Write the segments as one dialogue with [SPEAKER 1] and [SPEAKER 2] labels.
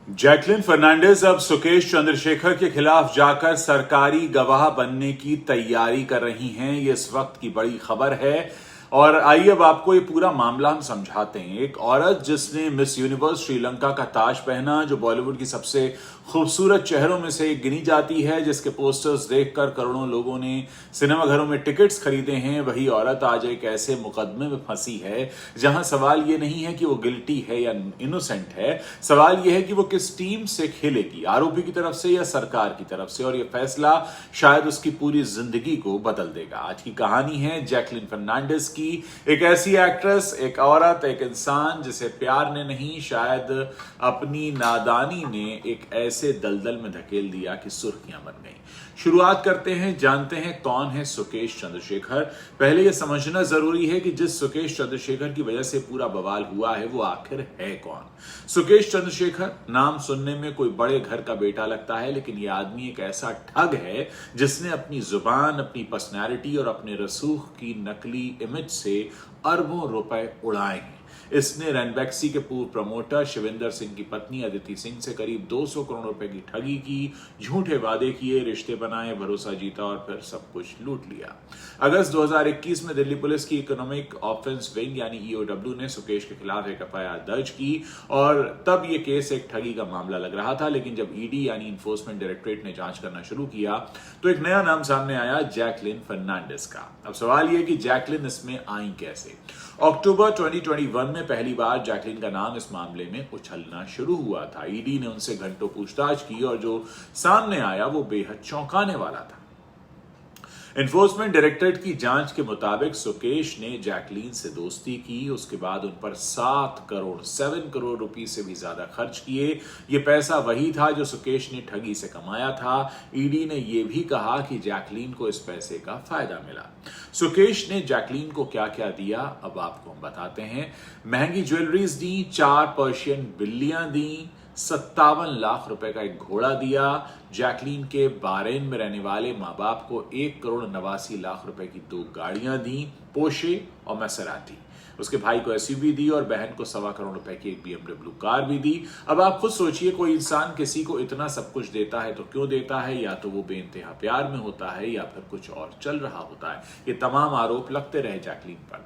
[SPEAKER 1] Jacqueline Fernandes अब सुकेश चंद्रशेखर के खिलाफ जाकर सरकारी गवाह बनने की तैयारी कर रही हैं। ये इस वक्त की बड़ी खबर है और आइए अब आपको ये पूरा मामला हम समझाते हैं। एक औरत जिसने मिस यूनिवर्स श्रीलंका का ताज पहना, जो बॉलीवुड की सबसे खूबसूरत चेहरों में से एक गिनी जाती है, जिसके पोस्टर्स देखकर करोड़ों लोगों ने सिनेमाघरों में टिकट्स खरीदे हैं, वही औरत आज एक ऐसे मुकदमे में फंसी है जहां सवाल ये नहीं है कि वो गिल्टी है या इनोसेंट है। सवाल ये है कि वो किस टीम से खेलेगी, आरोपी की तरफ से या सरकार की तरफ से, और ये फैसला शायद उसकी पूरी जिंदगी को बदल देगा। आज की कहानी है जैकलिन फर्नांडिस की, एक ऐसी एक्ट्रेस, एक औरत, एक इंसान जिसे प्यार ने नहीं, शायद अपनी नादानी ने एक ऐसे दलदल में धकेल दिया कि सुर्खियां बन गई। शुरुआत करते हैं, जानते हैं कौन है सुकेश चंद्रशेखर। पहले यह समझना जरूरी है कि जिस सुकेश चंद्रशेखर की वजह से पूरा बवाल हुआ है वो आखिर है कौन। सुकेश चंद्रशेखर नाम सुनने में कोई बड़े घर का बेटा लगता है, लेकिन यह आदमी एक ऐसा ठग है जिसने अपनी जुबान, अपनी पर्सनैलिटी और अपने रसूख की नकली इमेज से अरबों रुपए उड़ाए हैं। इसने रैनबैक्सी के पूर्व प्रमोटर शिविंदर सिंह की पत्नी अदिति सिंह से करीब 200 करोड़ रुपए की ठगी की, झूठे वादे किए, रिश्ते बनाए, भरोसा जीता और फिर सब कुछ लूट लिया। अगस्त 2021 में दिल्ली पुलिस की इकोनॉमिक ऑफेंस विंग यानी ईओडब्ल्यू ने सुकेश के खिलाफ एक एफआईआर दर्ज की और तब यह केस एक ठगी का मामला लग रहा था। लेकिन जब ईडी यानी इन्फोर्समेंट डायरेक्टरेट ने जांच करना शुरू किया तो एक नया नाम सामने आया, जैकलिन फर्नांडिस का। अब सवाल यह कि जैकलिन इसमें आई कैसे। अक्टूबर 2021 में पहली बार जैकलिन का नाम इस मामले में उछलना शुरू हुआ था। ईडी ने उनसे घंटों पूछताछ की और जो सामने आया वो बेहद चौंकाने वाला था। एनफोर्समेंट डायरेक्टरेट की जांच के मुताबिक सुकेश ने जैकलिन से दोस्ती की, उसके बाद उन पर 7 करोड़ रुपए से भी ज्यादा खर्च किए। ये पैसा वही था जो सुकेश ने ठगी से कमाया था। ईडी ने यह भी कहा कि जैकलिन को इस पैसे का फायदा मिला। सुकेश ने जैकलिन को क्या क्या दिया, अब आपको हम बताते हैं। महंगी ज्वेलरीज दी, 4 पर्शियन बिल्लियां दी, 57 लाख रुपए का एक घोड़ा दिया। जैकलिन के बारेन में रहने वाले माँ बाप को 1 करोड़ 89 लाख रुपए की 2 गाड़ियां दी, पोर्शे और मैसेराटी। उसके भाई को एसयूवी दी और बहन को 1.25 करोड़ रुपए की एक बीएमडब्ल्यू कार भी दी। अब आप खुद सोचिए, कोई इंसान किसी को इतना सब कुछ देता है तो क्यों देता है? या तो वो बेइंतहा प्यार में होता है या फिर कुछ और चल रहा होता है। ये तमाम आरोप लगते रहे जैकलिन पर।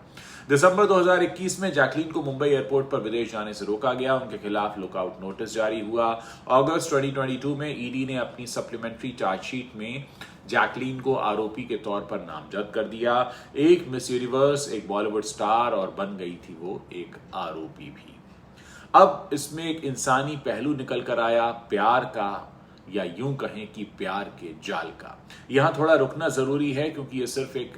[SPEAKER 1] दिसंबर 2021 में जैकलिन को मुंबई एयरपोर्ट पर विदेश जाने से रोका गया, उनके खिलाफ लुकआउट नोटिस जारी हुआ। अगस्त 2022 में ईडी ने अपनी सप्लीमेंट्री चार्जशीट में जैकलिन को आरोपी के तौर पर नामजद कर दिया। एक मिस यूनिवर्स, एक बॉलीवुड स्टार और बन गई थी वो एक आरोपी भी। अब इसमें एक इंसानी पहलू निकल कर आया, प्यार का, या यूं कहें कि प्यार के जाल का। यहां थोड़ा रुकना जरूरी है क्योंकि ये सिर्फ एक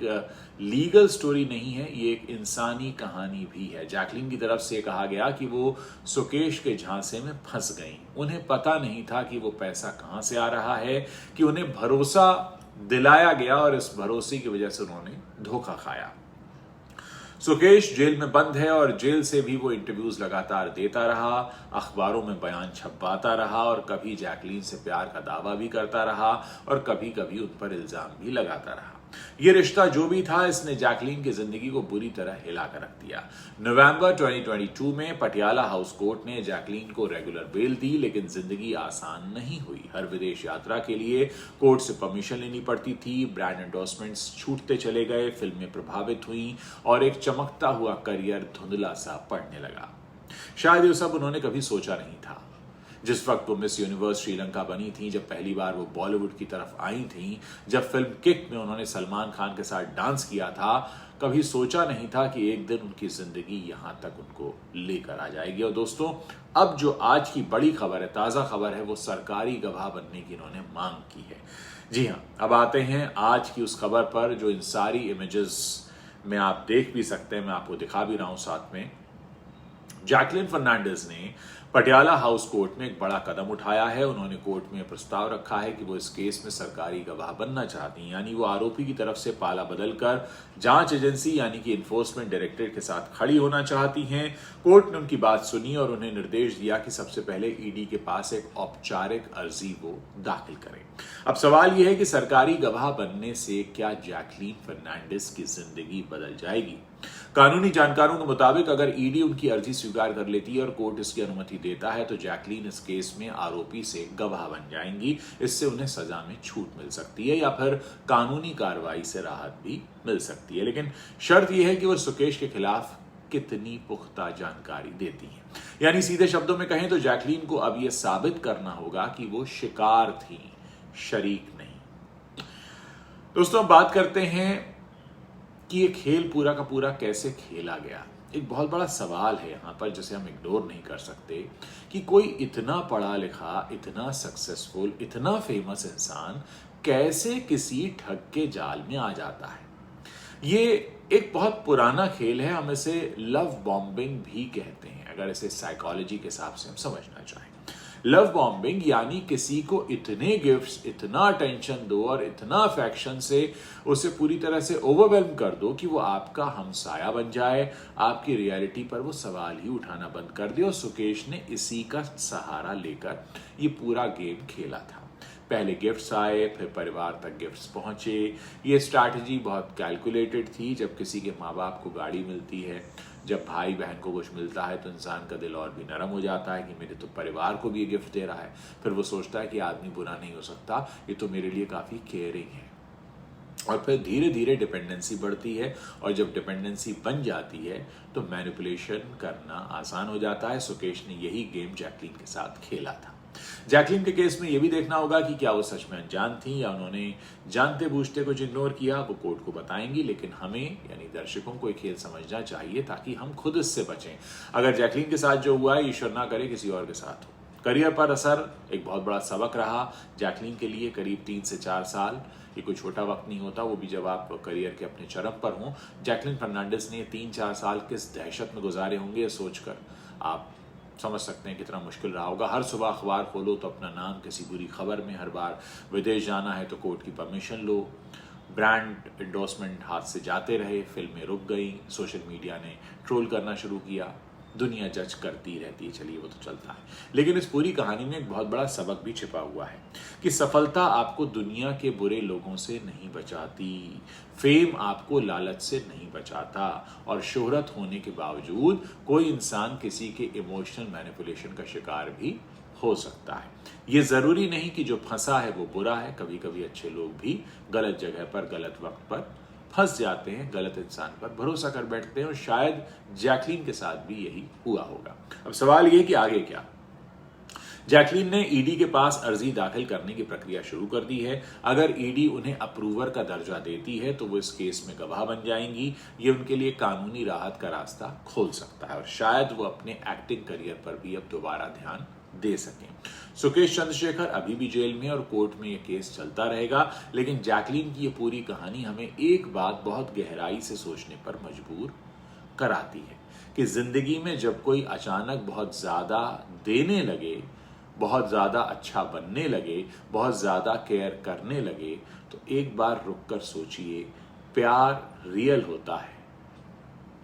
[SPEAKER 1] लीगल स्टोरी नहीं है, ये एक इंसानी कहानी भी है। जैकलिन की तरफ से कहा गया कि वो सुकेश के झांसे में फंस गई। उन्हें पता नहीं था कि वो पैसा कहां से आ रहा है, कि उन्हें भरोसा दिलाया गया और इस भरोसे की वजह से उन्होंने धोखा खाया। सुकेश जेल में बंद है और जेल से भी वो इंटरव्यूज लगातार देता रहा, अखबारों में बयान छपवाता रहा और कभी जैकलिन से प्यार का दावा भी करता रहा और कभी कभी उन पर इल्जाम भी लगाता रहा। ये रिश्ता जो भी था, इसने जैकलिन की जिंदगी को बुरी तरह हिला कर रख दिया। नवंबर 2022 में पटियाला हाउस कोर्ट ने जैकलिन को रेगुलर बेल दी, लेकिन जिंदगी आसान नहीं हुई। हर विदेश यात्रा के लिए कोर्ट से परमिशन लेनी पड़ती थी, ब्रांड एंडोर्समेंट्स छूटते चले गए, फिल्में प्रभावित हुई और एक चमकता हुआ करियर धुंधला सा पड़ने लगा। शायद ये सब उन्होंने कभी सोचा नहीं था। जिस वक्त वो मिस यूनिवर्स श्रीलंका बनी थी, जब पहली बार वो बॉलीवुड की तरफ आई थी, जब फिल्म किक में उन्होंने सलमान खान के साथ डांस किया था, कभी सोचा नहीं था कि एक दिन उनकी जिंदगी यहां तक उनको लेकर आ जाएगी। और दोस्तों, अब जो आज की बड़ी खबर है, ताजा खबर है, वो सरकारी गवाह बनने की इन्होंने मांग की है। जी हाँ, अब आते हैं आज की उस खबर पर जो इन सारी इमेजेस में आप देख भी सकते हैं, मैं आपको दिखा भी रहा हूं साथ में। जैकलिन फर्नांडिस ने पटियाला हाउस कोर्ट में एक बड़ा कदम उठाया है। उन्होंने कोर्ट में प्रस्ताव रखा है कि वो इस केस में सरकारी गवाह बनना चाहती हैं, यानी वो आरोपी की तरफ से पाला बदलकर जांच एजेंसी यानी कि इन्फोर्समेंट डायरेक्टरेट के साथ खड़ी होना चाहती हैं। कोर्ट ने उनकी बात सुनी और उन्हें निर्देश दिया कि सबसे पहले ईडी के पास एक औपचारिक अर्जी वो दाखिल करें। अब सवाल यह है कि सरकारी गवाह बनने से क्या जैकलिन फर्नांडिस की जिंदगी बदल जाएगी? कानूनी जानकारों के मुताबिक अगर ईडी उनकी अर्जी स्वीकार कर लेती है और कोर्ट इसकी अनुमति देता है तो जैकलीन इस केस में आरोपी से गवाह बन जाएंगी। इससे उन्हें सजा में छूट मिल सकती है या फिर कानूनी कार्रवाई से राहत भी मिल सकती है। लेकिन शर्त यह है कि वो सुकेश के खिलाफ कितनी पुख्ता जानकारी देती है। यानी सीधे शब्दों में कहें तो जैकलीन को अब यह साबित करना होगा कि वो शिकार थी, शरीक नहीं। दोस्तों, बात करते हैं कि ये खेल पूरा का पूरा कैसे खेला गया। एक बहुत बड़ा सवाल है यहाँ पर जिसे हम इग्नोर नहीं कर सकते कि कोई इतना पढ़ा लिखा, इतना सक्सेसफुल, इतना फेमस इंसान कैसे किसी ठग के जाल में आ जाता है। ये एक बहुत पुराना खेल है, हम इसे लव बॉम्बिंग भी कहते हैं अगर इसे साइकोलॉजी के हिसाब से हम समझना चाहें। लव बॉम्बिंग यानी किसी को इतने गिफ्ट्स, इतना अटेंशन दो और इतना अफेक्शन से उसे पूरी तरह से ओवरवेल्म कर दो कि वो आपका हमसाया बन जाए, आपकी रियलिटी पर वो सवाल ही उठाना बंद कर दे। और सुकेश ने इसी का सहारा लेकर ये पूरा गेम खेला था। पहले गिफ्ट्स आए, फिर परिवार तक गिफ्ट्स पहुंचे। ये स्ट्रैटेजी बहुत कैलकुलेटेड थी। जब किसी के माँ बाप को गाड़ी मिलती है, जब भाई बहन को कुछ मिलता है तो इंसान का दिल और भी नरम हो जाता है कि मेरे तो परिवार को भी ये गिफ्ट दे रहा है। फिर वो सोचता है कि आदमी बुरा नहीं हो सकता, ये तो मेरे लिए काफ़ी केयरिंग है। और फिर धीरे धीरे डिपेंडेंसी बढ़ती है और जब डिपेंडेंसी बन जाती है तो मैनिपुलेशन करना आसान हो जाता है। सुकेश ने यही गेम जैकलीन के साथ खेला था। जैकलीन के केस में यह भी देखना होगा कि क्या वो सच में अनजान थी या उन्होंने जानते बूझते कुछ इग्नोर किया। वो कोर्ट को बताएंगी, लेकिन हमें यानी दर्शकों को एक खेल समझना चाहिए ताकि हम खुद इससे बचें। अगर जैकलीन के साथ जो हुआ है, ईश्वर ना करे किसी और के साथ हो। करियर पर असर एक बहुत बड़ा सबक रहा जैकलीन के लिए। करीब 3 से 4 साल, ये कोई छोटा वक्त नहीं होता, वो भी जब आप करियर के अपने चरम पर हों। जैकलीन फर्नांडिस ने 3-4 साल किस दहशत में गुजारे होंगे, सोचकर आप समझ सकते हैं कितना मुश्किल रहा होगा। हर सुबह अखबार खोलो तो अपना नाम किसी बुरी खबर में, हर बार विदेश जाना है तो कोर्ट की परमिशन लो, ब्रांड एंडोर्समेंट हाथ से जाते रहे, फिल्में रुक गई, सोशल मीडिया ने ट्रोल करना शुरू किया, दुनिया जज करती रहती है। चलिए वो तो चलता है, लेकिन इस पूरी कहानी में एक बहुत बड़ा सबक भी छिपा हुआ है कि सफलता आपको दुनिया के बुरे लोगों से नहीं बचाती, फेम आपको लालच से नहीं बचाता, और शोहरत होने के बावजूद कोई इंसान किसी के इमोशनल मैनिपुलेशन का शिकार भी हो सकता है। ये जरूरी नहीं कि जो फंसा है वो बुरा है। कभी कभी अच्छे लोग भी गलत जगह पर, गलत वक्त पर फंस जाते हैं, गलत इंसान पर भरोसा कर बैठते हैं, और शायद जैकलीन के साथ भी यही हुआ होगा। अब सवाल ये कि आगे क्या। जैकलीन ने ईडी के पास अर्जी दाखिल करने की प्रक्रिया शुरू कर दी है। अगर ईडी उन्हें अप्रूवर का दर्जा देती है तो वो इस केस में गवाह बन जाएंगी। ये उनके लिए कानूनी राहत का रास्ता खोल सकता है और शायद वो अपने एक्टिंग करियर पर भी अब दोबारा ध्यान दे सकें। सुकेश चंद्रशेखर अभी भी जेल में और कोर्ट में यह केस चलता रहेगा, लेकिन जैकलीन की ये पूरी कहानी हमें एक बात बहुत गहराई से सोचने पर मजबूर कराती है कि जिंदगी में जब कोई अचानक बहुत ज्यादा देने लगे, बहुत ज्यादा अच्छा बनने लगे, बहुत ज्यादा केयर करने लगे, तो एक बार रुककर सोचिए, प्यार रियल होता है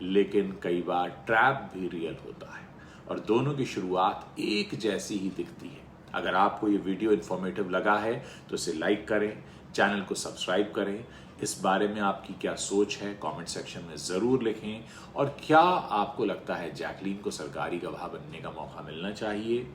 [SPEAKER 1] लेकिन कई बार ट्रैप भी रियल होता है, और दोनों की शुरुआत एक जैसी ही दिखती है। अगर आपको ये वीडियो इन्फॉर्मेटिव लगा है तो इसे लाइक करें, चैनल को सब्सक्राइब करें। इस बारे में आपकी क्या सोच है कमेंट सेक्शन में ज़रूर लिखें, और क्या आपको लगता है जैकलीन को सरकारी गवाह बनने का मौका मिलना चाहिए?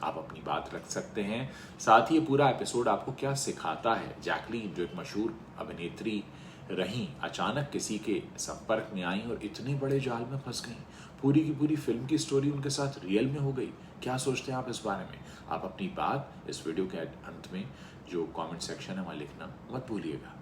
[SPEAKER 1] आप अपनी बात रख सकते हैं। साथ ही ये पूरा एपिसोड आपको क्या सिखाता है। जैकलीन जो एक मशहूर अभिनेत्री रही, अचानक किसी के संपर्क में आई और इतने बड़े जाल में फंस गई। पूरी की पूरी फिल्म की स्टोरी उनके साथ रियल में हो गई। क्या सोचते हैं आप इस बारे में? आप अपनी बात इस वीडियो के अंत में जो कमेंट सेक्शन है वहाँ लिखना मत भूलिएगा।